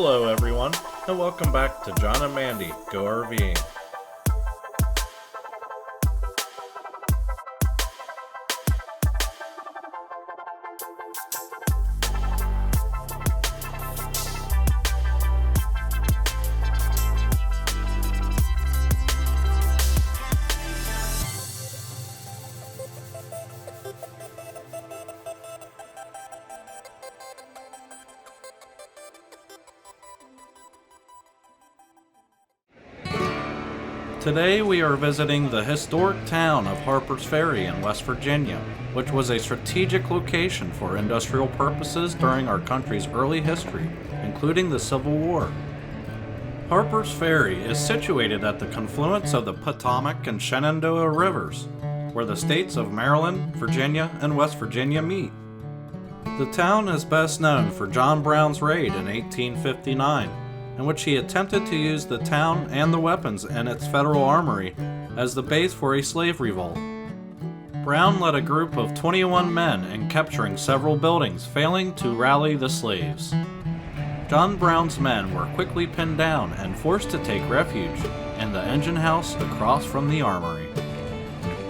Hello everyone, and welcome back to John and Mandy Go RVing. Today we are visiting the historic town of Harpers Ferry in West Virginia, which was a strategic location for industrial purposes during our country's early history, including the Civil War. Harpers Ferry is situated at the confluence of the Potomac and Shenandoah rivers, where the states of Maryland, Virginia, and West Virginia meet. The town is best known for John Brown's raid in 1859, in which he attempted to use the town and the weapons in its federal armory as the base for a slave revolt. Brown led a group of 21 men in capturing several buildings, failing to rally the slaves. John Brown's men were quickly pinned down and forced to take refuge in the engine house across from the armory.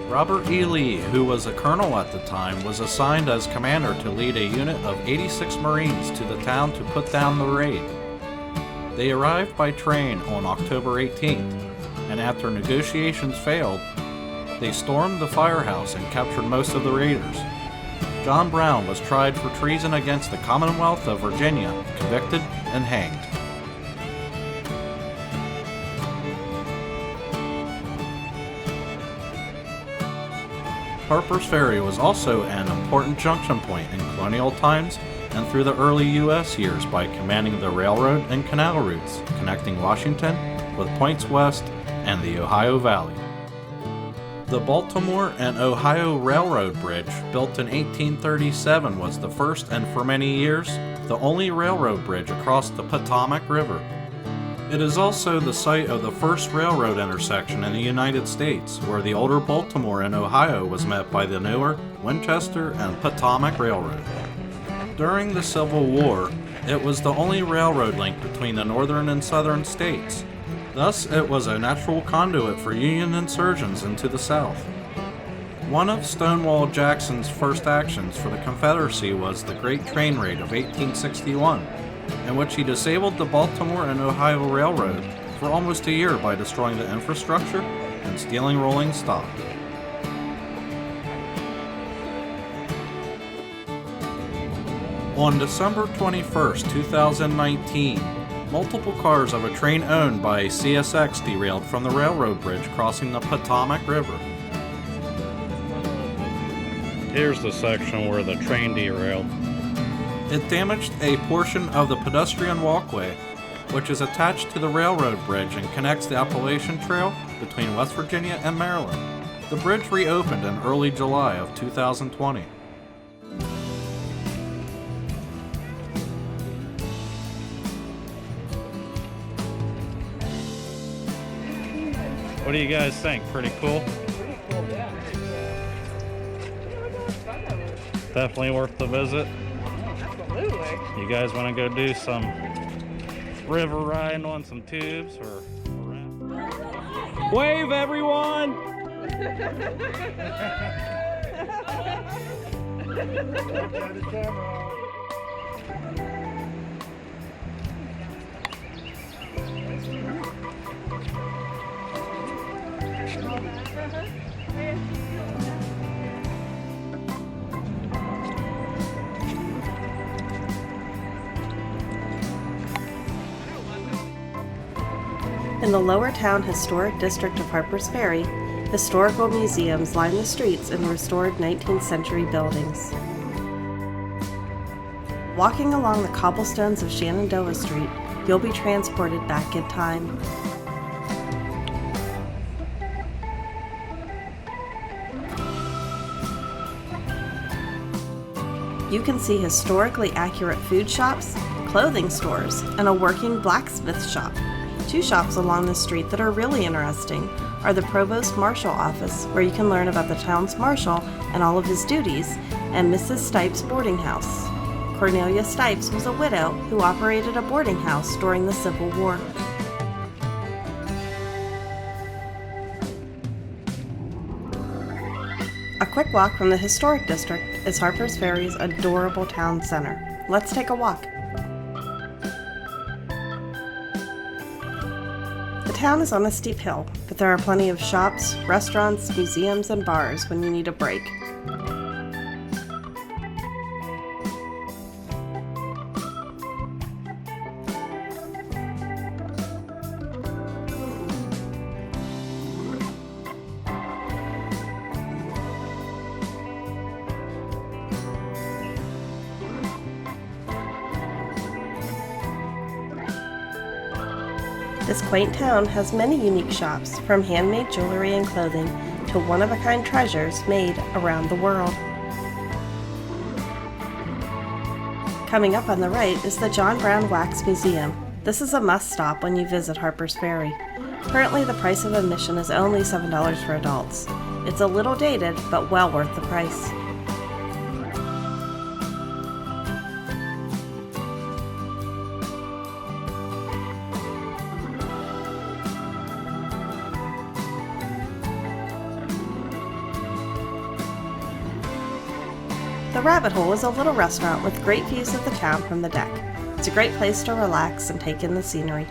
Robert E. Lee, who was a colonel at the time, was assigned as commander to lead a unit of 86 Marines to the town to put down the raid. They arrived by train on October 18th, and after negotiations failed, they stormed the firehouse and captured most of the raiders. John Brown was tried for treason against the Commonwealth of Virginia, convicted, and hanged. Harpers Ferry was also an important junction point in colonial times and through the early U.S. years by commanding the railroad and canal routes connecting Washington with points west and the Ohio Valley. The Baltimore and Ohio Railroad Bridge, built in 1837, was the first and for many years the only railroad bridge across the Potomac River. It is also the site of the first railroad intersection in the United States, where the older Baltimore and Ohio was met by the newer Winchester and Potomac Railroad. During the Civil War, it was the only railroad link between the northern and southern states. Thus, it was a natural conduit for Union insurgents into the South. One of Stonewall Jackson's first actions for the Confederacy was the Great Train Raid of 1861, in which he disabled the Baltimore and Ohio Railroad for almost a year by destroying the infrastructure and stealing rolling stock. On December 21, 2019, multiple cars of a train owned by CSX derailed from the railroad bridge crossing the Potomac River. Here's the section where the train derailed. It damaged a portion of the pedestrian walkway, which is attached to the railroad bridge and connects the Appalachian Trail between West Virginia and Maryland. The bridge reopened in early July of 2020. What do you guys think? Pretty cool? Pretty cool, yeah. Definitely worth the visit. Absolutely. You guys want to go do some river riding on some tubes or wave, everyone! In the Lower Town Historic District of Harpers Ferry, historical museums line the streets in restored 19th century buildings. Walking along the cobblestones of Shenandoah Street, you'll be transported back in time. You can see historically accurate food shops, clothing stores, and a working blacksmith shop. Two shops along the street that are really interesting are the Provost Marshal office, where you can learn about the town's marshal and all of his duties, and Mrs. Stipe's boarding house. Cornelia Stipes was a widow who operated a boarding house during the Civil War. A quick walk from the Historic District is Harpers Ferry's adorable town center. Let's take a walk. The town is on a steep hill, but there are plenty of shops, restaurants, museums, and bars when you need a break. This quaint town has many unique shops, from handmade jewelry and clothing to one-of-a-kind treasures made around the world. Coming up on the right is the John Brown Wax Museum. This is a must-stop when you visit Harpers Ferry. Currently, the price of admission is only $7 for adults. It's a little dated, but well worth the price. The Rabbit Hole is a little restaurant with great views of the town from the deck. It's a great place to relax and take in the scenery.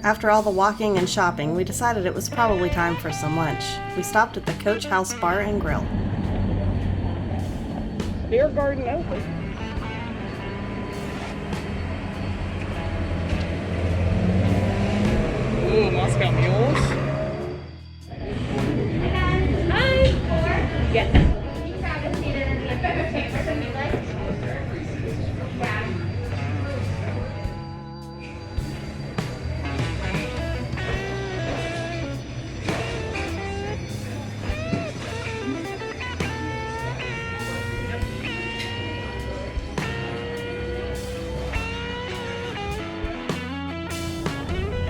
After all the walking and shopping, we decided it was probably time for some lunch. We stopped at the Coach House Bar and Grill. Beer garden open. Ooh, Moscow mules. Yes.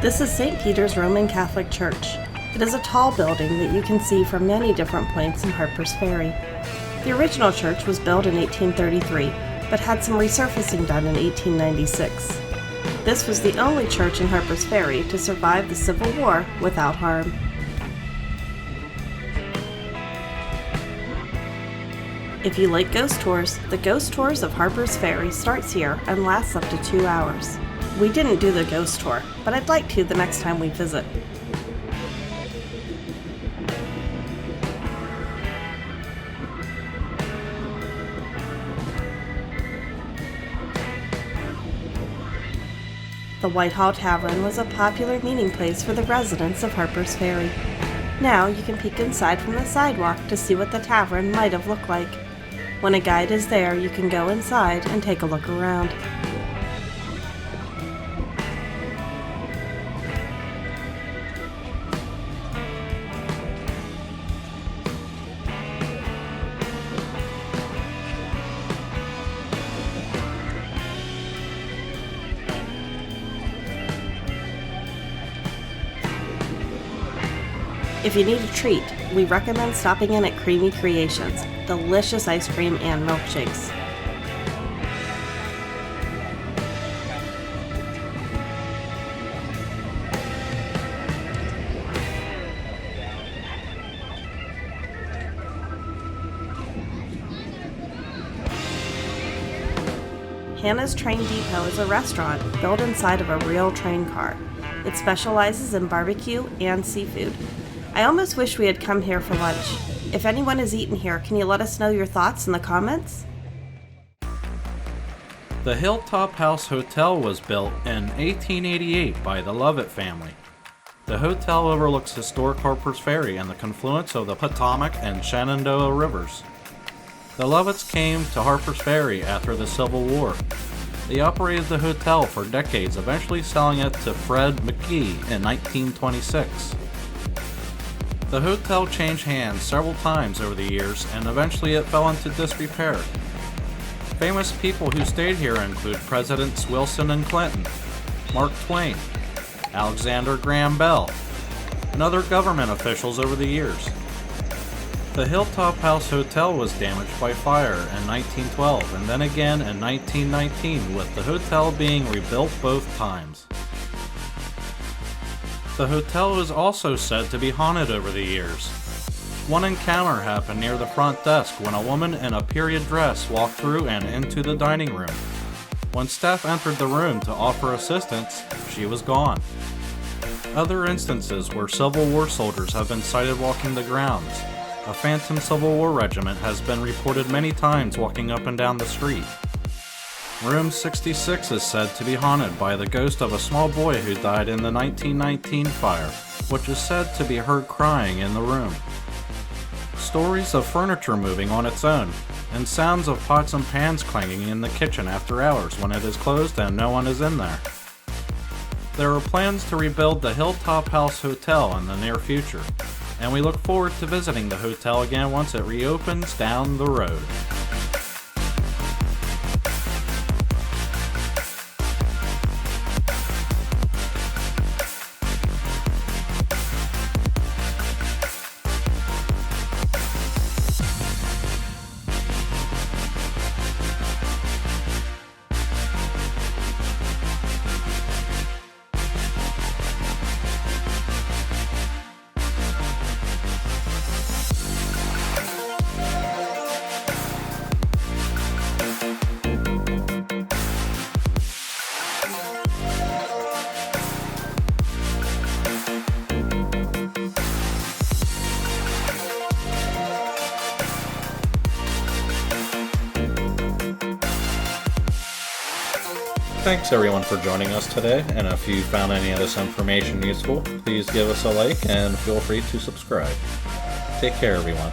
This is St. Peter's Roman Catholic Church. It is a tall building that you can see from many different points in Harpers Ferry. The original church was built in 1833, but had some resurfacing done in 1896. This was the only church in Harpers Ferry to survive the Civil War without harm. If you like ghost tours, the Ghost Tours of Harpers Ferry starts here and lasts up to 2 hours. We didn't do the ghost tour, but I'd like to the next time we visit. The Whitehall Tavern was a popular meeting place for the residents of Harpers Ferry. Now you can peek inside from the sidewalk to see what the tavern might have looked like. When a guide is there, you can go inside and take a look around. If you need a treat, we recommend stopping in at Creamy Creations, delicious ice cream and milkshakes. Hannah's Train Depot is a restaurant built inside of a real train car. It specializes in barbecue and seafood. I almost wish we had come here for lunch. If anyone has eaten here, can you let us know your thoughts in the comments? The Hilltop House Hotel was built in 1888 by the Lovett family. The hotel overlooks historic Harpers Ferry and the confluence of the Potomac and Shenandoah rivers. The Lovetts came to Harpers Ferry after the Civil War. They operated the hotel for decades, eventually selling it to Fred McGee in 1926. The hotel changed hands several times over the years, and eventually it fell into disrepair. Famous people who stayed here include Presidents Wilson and Clinton, Mark Twain, Alexander Graham Bell, and other government officials over the years. The Hilltop House Hotel was damaged by fire in 1912 and then again in 1919, with the hotel being rebuilt both times. The hotel is also said to be haunted over the years. One encounter happened near the front desk when a woman in a period dress walked through and into the dining room. When staff entered the room to offer assistance, she was gone. Other instances where Civil War soldiers have been sighted walking the grounds. A phantom Civil War regiment has been reported many times walking up and down the street. Room 66 is said to be haunted by the ghost of a small boy who died in the 1919 fire, which is said to be heard crying in the room. Stories of furniture moving on its own, and sounds of pots and pans clanging in the kitchen after hours when it is closed and no one is in there. There are plans to rebuild the Hilltop House Hotel in the near future, and we look forward to visiting the hotel again once it reopens down the road. Thanks everyone for joining us today, and if you found any of this information useful, please give us a like and feel free to subscribe. Take care everyone.